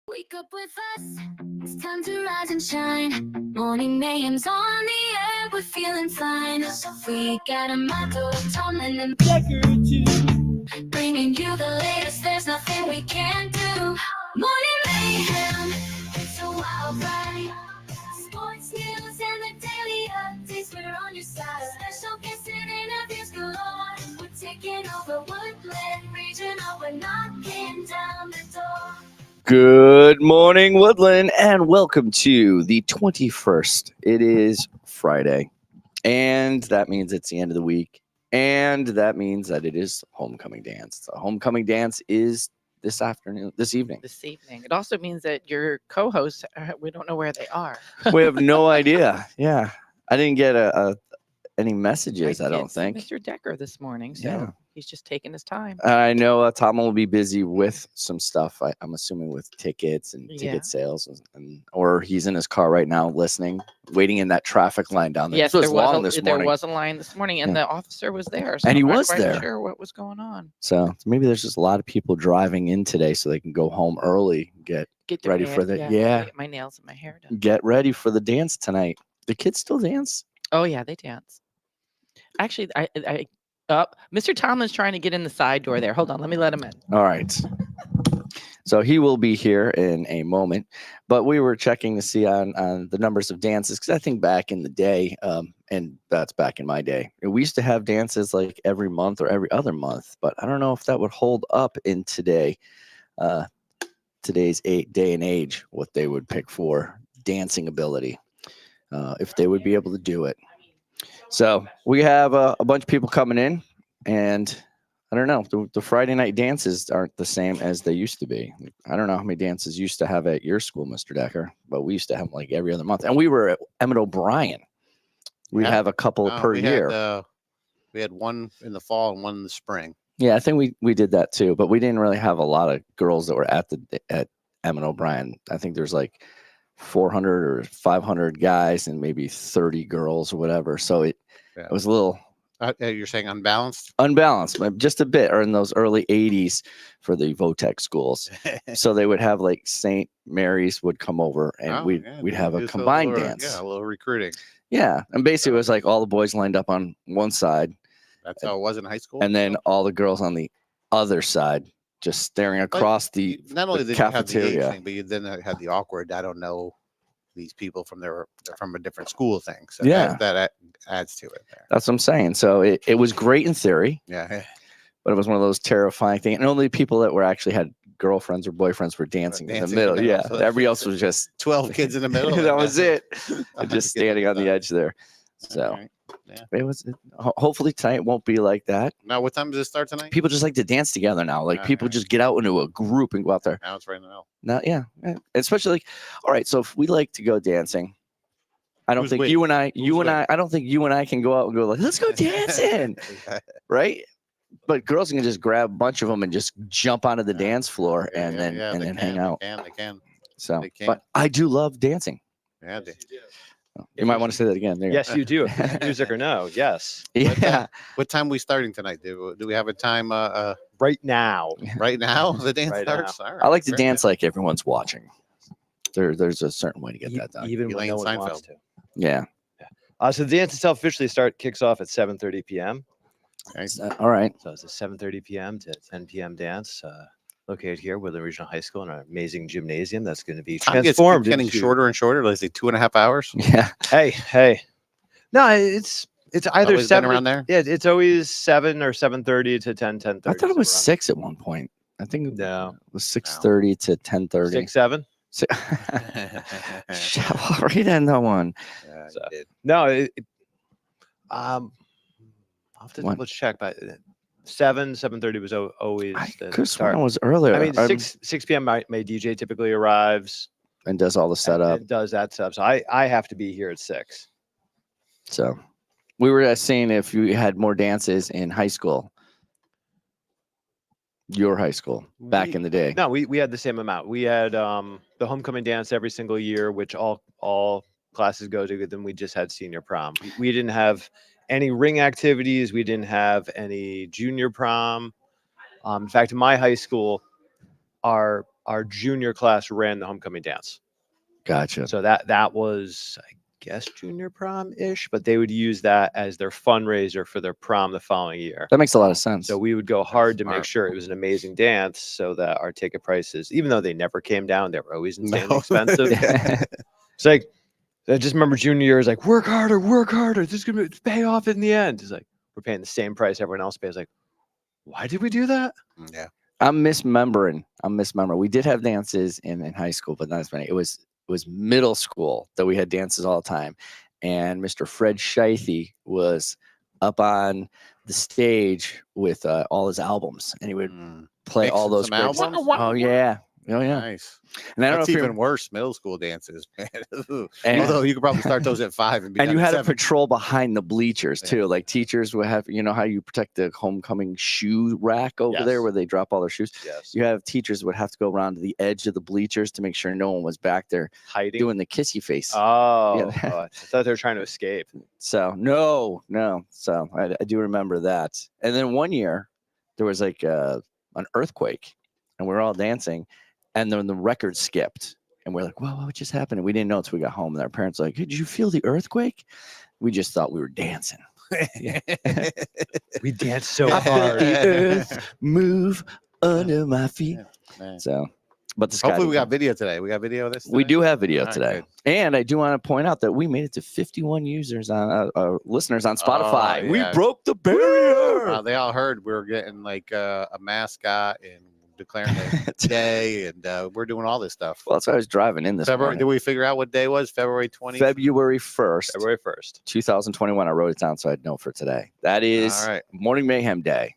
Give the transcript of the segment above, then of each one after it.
Wake up with us, it's time to rise and shine. Morning mayhem's on the air, we're feeling fine. So we got a motto, Tomlin and Decker too. Bringing you the latest, there's nothing we can't do. Morning mayhem, it's a wild ride. Sports news and the daily updates, we're on your side. Special guests and interviews galore. We're taking over Woodland Regional, we're knocking down the door. Good morning, Woodland, and welcome to the 21st. It is Friday, and that means it's the end of the week, and that means that it is homecoming dance. The homecoming dance is this evening. It also means that your co-hosts, we don't know where they are. We have no idea. Yeah, I didn't get any messages. I did don't see think. Mr. Decker this morning, so Yeah. he's just taking his time. I know Tom will be busy with some stuff. I'm assuming with tickets and Yeah. ticket sales, or he's in his car right now listening, waiting in that traffic line down there. Yes, It was there long was this there morning. was a line this morning, and Yeah. the officer was there. So And he I'm not was quite there. Sure, what was going on? So maybe there's just a lot of people driving in today so they can go home early, get Get their ready nail- for the- I yeah. get my nails and my hair done. get ready for the dance tonight. The kids still dance? Oh yeah, they dance. Actually, Mr. Tomlin's trying to get in the side door there. Hold on, let me let him in. All right. So he will be here in a moment, but we were checking to see on the numbers of dances because I think back in the day, and that's back in my day, we used to have dances like every month or every other month, but I don't know if that would hold up in today's day and age, what they would pick for dancing ability, if they would be able to do it. So we have a bunch of people coming in, and I don't know. The Friday night dances aren't the same as they used to be. I don't know how many dances you used to have at your school, Mr. Decker, but we used to have them like every other month. And we were at Emmett O'Brien. We'd Yeah. have a couple per year. We had one in the fall and one in the spring. Yeah, I think we did that too, but we didn't really have a lot of girls that were at Emmett O'Brien. I think there's like 400 or 500 guys and maybe 30 girls or whatever. So it was a little You're saying unbalanced? unbalanced, but just a bit, or in those early 80s for the Votech schools. So they would have like St. Mary's would come over and Oh, we'd yeah, have a do some combined little- dance. Yeah, a little recruiting. Yeah. And basically it was like all the boys lined up on one side That's how it was in high school. and then all the girls on the other side, just staring across the not only the did you have the cafeteria. age thing, but you then had the awkward, I don't know these people they're from a different school thing. So Yeah. that adds to it there. That's what I'm saying. So it was great in theory, Yeah. but it was one of those terrifying things. And only people that were actually had girlfriends or boyfriends were dancing in the Dancing in the middle. middle, Yeah. so Everybody else was just 12 kids in the middle. that was it. I Just standing on the edge there. So it was hopefully tonight won't be like that. Now, what time does it start tonight? People just like to dance together now. Like people Alright. just get out into a group and go out there. Now it's right in the middle. Now, yeah. Especially like, all right, so if we like to go dancing, I don't Who's think we? you and I Who's we? I don't think you and I can go out and go like, let's go dancing. Right? But girls can just grab a bunch of them and just jump onto the dance floor and then hang out. They can. So, they can. but I do love dancing. Yeah, they, You might want to say that again. There you Yes, you do. Music or no? Yes. go. Yeah. what time we starting tonight? Do we have a time Right now. right now? The dance Right starts? now. All right, I like to great. dance like everyone's watching. There's a certain way to get that done. Even when Elaine no one wants Seinfeld. to. Yeah. So the dance itself officially kicks off at 7:30 p.m. All right. So it's a 7:30 p.m. to 10 p.m. dance located here with the Regional High School in our amazing gymnasium that's going to be Time gets transformed. getting into- shorter and shorter. Let's say 2.5 hours. Yeah. Hey. No, it's either Always been 7 around there. Yeah, it's always 7 or 7:30 to 10:30. I thought it was 6 at one point. I think No. it was 6:30 to 10:30. 6, 7. Shall read in that one. Yeah, you So- did. No, I'll have to What? double check, but 7:30 was always I the could swear start. it was earlier. I mean, 6 p.m. My DJ typically arrives and does all the and- setup. and does that stuff. So I have to be here at 6. So we were seeing if you had more dances in high school. Your high school back We- in the day. No, we had the same amount. We had the homecoming dance every single year, which all classes go to. Then we just had senior prom. We didn't have any ring activities. We didn't have any junior prom. In fact, in my high school, our our junior class ran the homecoming dance. Gotcha. So that was, I guess, junior prom ish, but they would use that as their fundraiser for their prom the following year. That makes a lot of sense. So we would go hard to make Smart. sure it was an amazing dance, so that our ticket prices, even though they never came down, they were always insanely No. expensive. It's like, I just remember junior year is like, work harder. This is gonna pay off in the end. It's like we're paying the same price everyone else pays. Like, why did we do that? Yeah. I'm misremembering. We did have dances in high school, but not as many. It was middle school that we had dances all the time. And Mr. Fred Scheithe was up on the stage with all his albums, and he would play all Mixing those some great albums? Oh yeah. Oh yeah. Nice. And I don't That's know if even you worse. Middle school dances, man. And- Although you could probably start those at 5 and be and done you at had to 7. patrol behind the bleachers Yeah. too. Like teachers would have, you know how you protect the homecoming shoe rack over there Yes. where they drop all their shoes. Yes. You have teachers would have to go around to the edge of the bleachers to make sure no one was back there Hiding. doing the kissy face. Oh, Yeah. I thought they were trying to escape. So no. So I do remember that. And then one year there was like an earthquake, and we were all dancing, and then the record skipped, and we're like, "Whoa, what just happened?" And we didn't know until we got home. And our parents were like, "Hey, did you feel the earthquake?" We just thought we were dancing. We danced so I felt hard. the earth move under my feet. Man. So, but the sky Hopefully we did got video today. We got video of this. We today? do have video All right, today, good. and I do want to point out that we made it to 51 users on listeners on Spotify. yeah. We broke the barrier. They all heard we were getting like a mascot and declaring the day, and we're doing all this stuff. Well, that's why I was driving in this February. morning. Did we figure out what day was? February 20th. February 1st, February 1st. 2021. I wrote it down so I'd know for today. That is All right. Morning Mayhem Day.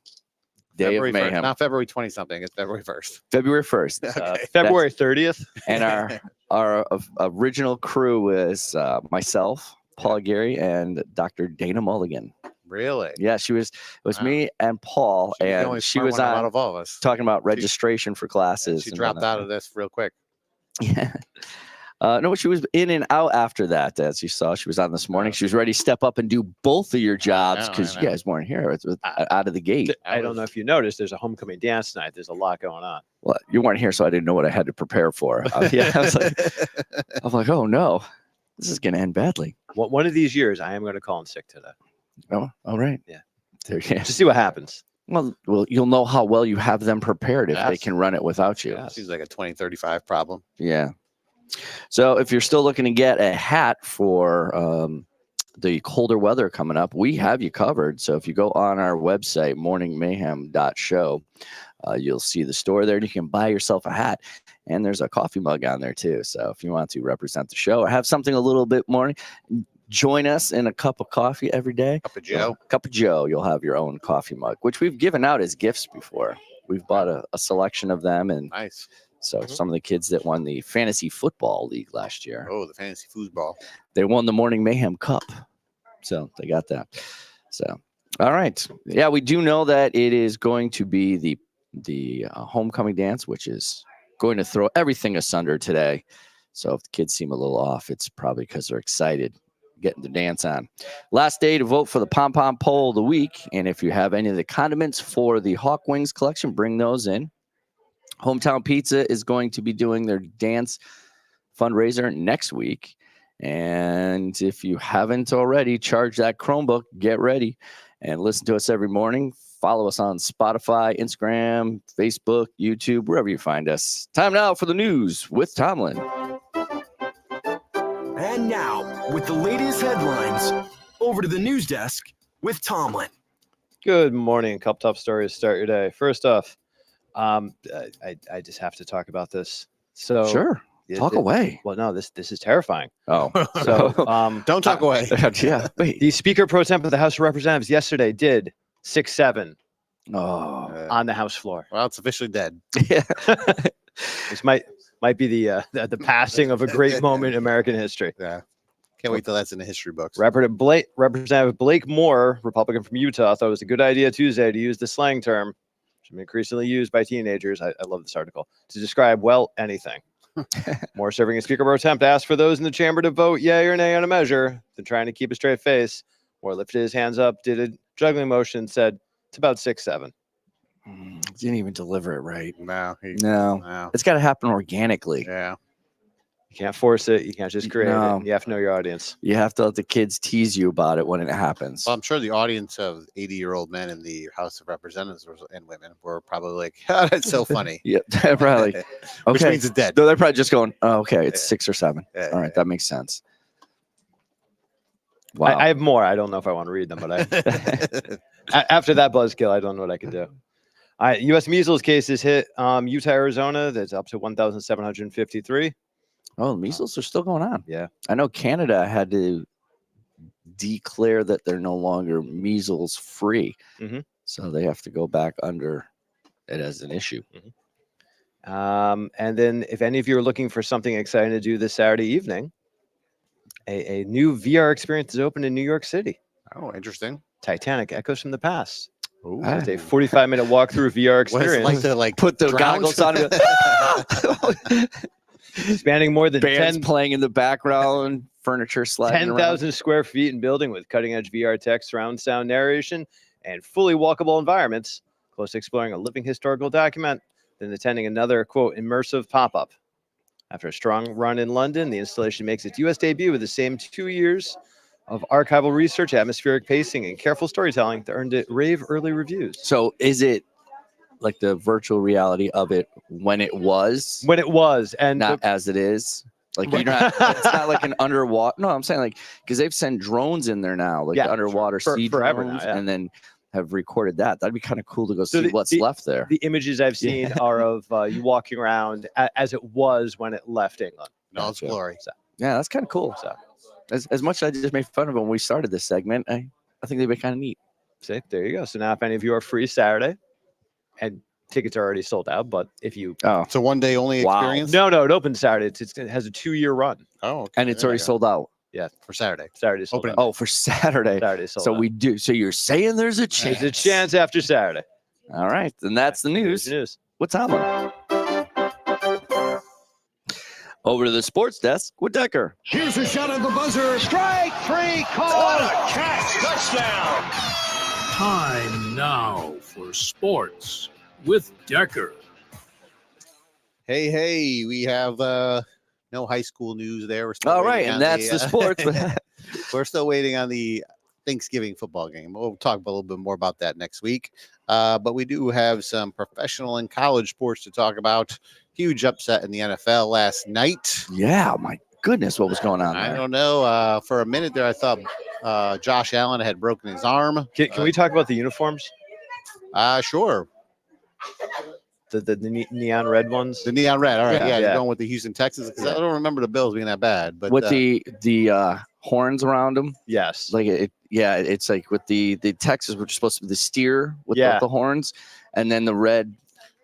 Day February of 1st, Mayhem. not February 20 something. It's February 1st. February 1st. Okay. February 30th. And our original crew is myself, Paul Gary, and Dr. Dana Mulligan. Really? Yeah, it was Wow. me and Paul, She was the only and she smart was one out on of all of us. talking about registration for classes. She and dropped whatnot. out of this real quick. Yeah. No, she was in and out after that. As you saw, she was on this morning. She was ready to step up and do both of your jobs know, because I you know. guys weren't here out of the gate. I don't know if you noticed, there's a homecoming dance tonight. There's a lot going on. Well, you weren't here, so I didn't know what I had to prepare for. Yeah, I was like, oh no, this is going to end badly. One of these years, I am going to call in sick today. Oh, all right. Yeah. There, yeah. To see what happens. Well, you'll know how well you have them prepared if they Yes. can run it without you. Yeah. Seems like a 2035 problem. Yeah. So if you're still looking to get a hat for the colder weather coming up, we have you covered. So if you go on our website, morningmayhem.show, you'll see the store there and you can buy yourself a hat. And there's a coffee mug on there too. So if you want to represent the show or have something a little bit more, join us in a cup of coffee every day. Up at Joe. Cup of Joe, you'll have your own coffee mug, which we've given out as gifts before. We've bought a selection of them. And Nice. so some of the kids that won the fantasy football league last year, Oh, the fantasy foosball. they won the Morning Mayhem Cup. So they got that. So, all right. Yeah, we do know that it is going to be the homecoming dance, which is going to throw everything asunder today. So if the kids seem a little off, it's probably because they're excited getting the dance on. Last day to vote for the Pom Pom Poll of the week. And if you have any of the condiments for the Hawk Wings collection, bring those in. Hometown Pizza is going to be doing their dance fundraiser next week. And if you haven't already, charge that Chromebook, get ready, and listen to us every morning. Follow us on Spotify, Instagram, Facebook, YouTube, wherever you find us. Time now for the news with Tomlin. And now, with the latest headlines, over to the news desk with Tomlin. Good morning. Couple tough stories to start your day. First off, I just have to talk about this. So Sure. Talk away. Well, no, this is terrifying. Oh. So Don't talk away. Yeah. Wait. the Speaker Pro Temp of the House of Representatives yesterday did 6-7 Oh. on the House floor. Well, it's officially dead. Yeah. This might be the passing of a great moment in American history. Yeah. Can't wait till that's in the history books. Representative Blake Moore, Republican from Utah, thought it was a good idea Tuesday to use the slang term, which has been increasingly used by teenagers. I love this article to describe, well, anything. Moore, serving as Speaker Pro Temp, asked for those in the chamber to vote yay or nay on a measure. Then, trying to keep a straight face, Moore lifted his hands up, did a juggling motion, and said, "It's about 6-7." Didn't even deliver it right. No. No, No. it's got to happen organically. Yeah. You can't force it. You can't just create No. it. You have to know your audience. You have to let the kids tease you about it when it happens. Well, I'm sure the audience of 80-year-old men in the House of Representatives and women were probably like, oh, "That's so funny." Yeah, probably. Which Okay. means it's dead. No, they're probably just going, oh, okay, it's Yeah. 6 or 7. Yeah, All right, yeah. that makes sense. Wow. I have more. I don't know if I want to read them, but after that buzzkill, I don't know what I could do. U.S. measles cases hit Utah, Arizona. That's up to 1,753. Oh, measles are still going on. Yeah. I know Canada had to declare that they're no longer measles free. Mhm. So they have to go back under it as an issue. And then if any of you are looking for something exciting to do this Saturday evening, a new VR experience is open in New York City. Oh, interesting. Titanic Echoes from the Past. Ooh. Ah. It's a 45-minute walk-through VR What is it experience like to Put the drown? goggles on. And spanning more than bands 10 playing in the background, furniture sliding around. 10,000 square feet in building with cutting-edge VR tech, surround sound narration, and fully walkable environments, close to exploring a living historical document, then attending another, quote, immersive pop-up. After a strong run in London, the installation makes its U.S. debut with the same 2 years of archival research, atmospheric pacing, and careful storytelling that earned it rave early reviews. So is it like the virtual reality of it when it was, When it was, and not as it is? Like you're not, it's not like an underwater. No, I'm saying like, because they've sent drones in there now, like Yeah, the underwater for- sea forever now, drones, yeah. and then have recorded that. That'd be kind of cool to go So see the- what's the- left there. the images I've seen Yeah. are of you walking around as it was when it left England. No, it's Gotcha. glory. Yeah, that's kind of cool. So, As much as I just made fun of them when we started this segment, I think they'd be kind of neat. see, there you go. So now if any of you are free Saturday, and tickets are already sold out, but if you Oh, It's a one-day only Wow. experience. no, it opens Saturday. It has a 2-year run. Oh, okay. and it's There already you go. sold out. for Saturday. Saturday sold Opening out. Oh, for Saturday. Saturday sold So out. we do. So you're saying there's a chance? There's a chance after Saturday. All right, then that's the Here's news. the news. What's on? Over to the sports desk with Decker. Here's a shot at the buzzer. Strike three, call. Catch, touchdown. Time now for sports with Decker. Hey, we have no high school news there. We're still All waiting right, on and that's the sports. We're still waiting on the Thanksgiving football game. We'll talk a little bit more about that next week. But we do have some professional and college sports to talk about. Huge upset in the NFL last night. Yeah, my goodness, what was going on I there? don't know. For a minute there, I thought Josh Allen had broken his arm. Can we talk about the uniforms? Sure. The neon red ones? The neon red. All right. Yeah. Yeah, Yeah. you're going with the Houston Texans because I don't remember the Bills being that bad. But With the horns around them, Yes. like it's like with the Texas, which is supposed to be the steer with Yeah. the horns, and then the red.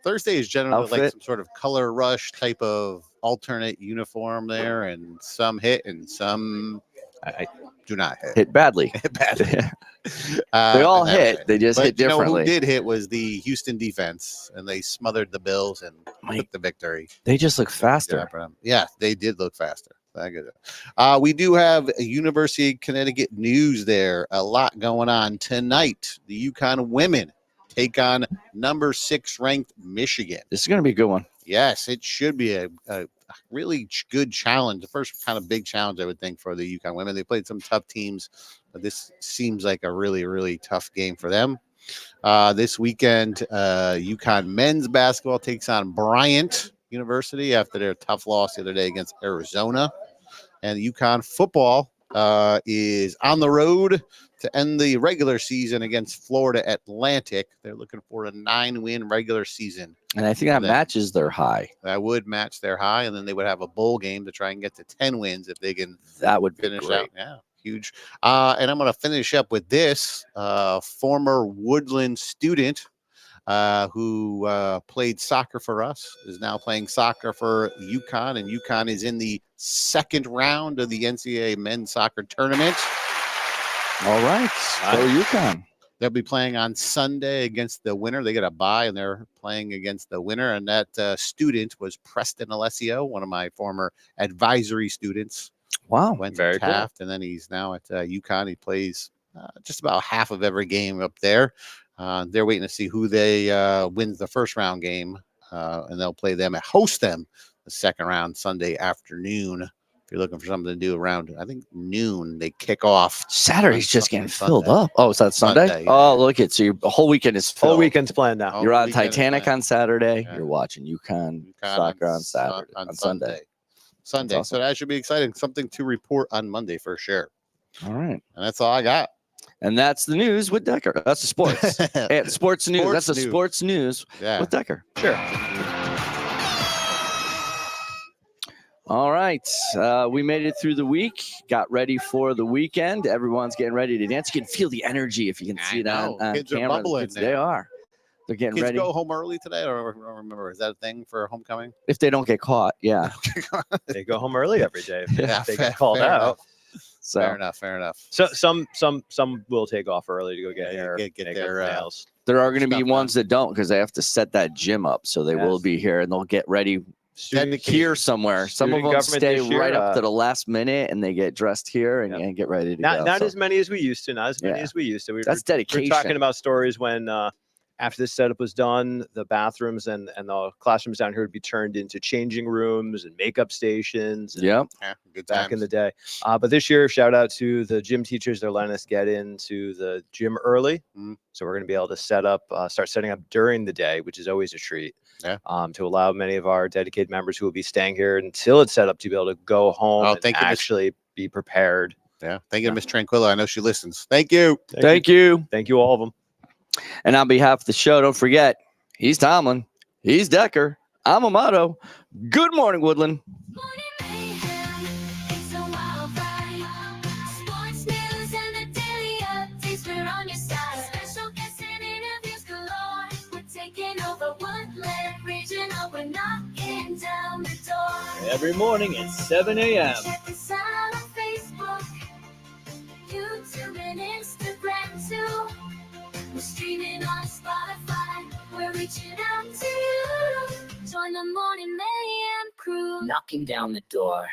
Thursday is generally like Outfit. some sort of color rush type of alternate uniform there, and some hit and some I do not hit. Hit badly. Bad. They all and that was hit. it. They just But hit you know differently. who did hit was the Houston defense, and they smothered the Bills and Mike, took the victory. they just look faster. Yeah, they did look faster. Thank you. We do have a University of Connecticut news there. A lot going on tonight. The UConn women take on number 6 ranked Michigan. This is going to be a good one. Yes, it should be a really good challenge. The first kind of big challenge, I would think, for the UConn women. They played some tough teams, but this seems like a really, really tough game for them. This weekend, UConn men's basketball takes on Bryant University after their tough loss the other day against Arizona. And UConn football is on the road to end the regular season against Florida Atlantic. They're looking for a 9-win regular season. And I think that matches their high. That would match their high, and then they would have a bowl game to try and get to 10 wins if they can That would be finish great. out. Yeah, huge. And I'm going to finish up with this former Woodland student who played soccer for us is now playing soccer for UConn, and UConn is in the second round of the NCAA men's soccer tournament. All right. Go UConn. They'll be playing on Sunday against the winner. They get a bye, and they're playing against the winner. And that student was Preston Alessio, one of my former advisory students. Wow. Went very to cool. Taft, and then he's now at UConn. He plays just about half of every game up there. They're waiting to see who they wins the first round game, and they'll play them and host them the second round Sunday afternoon. If you're looking for something to do around, I think noon, they kick off. Saturday's on just Sun- getting on filled Sunday. up. Oh, is that Sunday? Sunday, Oh, yeah. look at so your whole weekend is filled. Whole weekend's planned now. Oh, You're on weekend is Titanic planned. on Saturday. Yeah. You're watching UConn UConn soccer on Sun- Saturday on Sunday. Sunday. awesome. So that should be exciting. Something to report on Monday for sure. All right. And that's all I got. And that's the news with Decker. That's the sports. And sports news. Sports That's the news. sports news Yeah. with Decker. Sure. All right. We made it through the week, got ready for the weekend. Everyone's getting ready to dance. You can feel the energy if you can I see that know. on Kids are camera. The bubbling kids, there. they are. They're getting Kids ready. go home early today, or I don't remember. Is that a thing for homecoming? If they don't get caught, yeah. They go home early every day. If Yeah, they fair- get called fair out. enough. So Fair enough. Fair enough. So some will take off early to go get Yeah, hair, get makeup, their, nails. there are going to be Stuff ones that don't because they have to set that gym up. So they will Yes. be here and they'll get ready Student- here somewhere. Some of Student them government stay this year, right up to the last minute and they get dressed here and get ready to Not go. not So as many as we used to. Not as many Yeah. as we used to. We that's we're dedication. talking about stories when after this setup was done, the bathrooms and the classrooms down here would be turned into changing rooms and makeup stations. And Yep. Yeah, good Back in times. the day. But this year, shout out to the gym teachers. They're letting us get into the gym early. Mhm. So we're going to be able to start setting up during the day, which is always a treat. Yeah. To allow many of our dedicated members who will be staying here until it's set up to be able to go home Oh, and thank you, Miss- actually be prepared. Yeah. Thank you, Miss Tranquilla. I know she listens. Thank you. Thank you. Thank you, all of them. And on behalf of the show, don't forget, he's Tomlin, he's Decker, I'm Amato. Good morning, Woodland. Morning mayhem, it's a wild ride. Sports news and the daily updates, we're on your side. Special guests and interviews galore. We're taking over Woodland Regional. We're knocking down the door. Every morning at 7 a.m. Check us out on Facebook, YouTube, and Instagram too. We're streaming on Spotify. We're reaching out to you. Join the Morning Mayhem crew. Knocking down the door.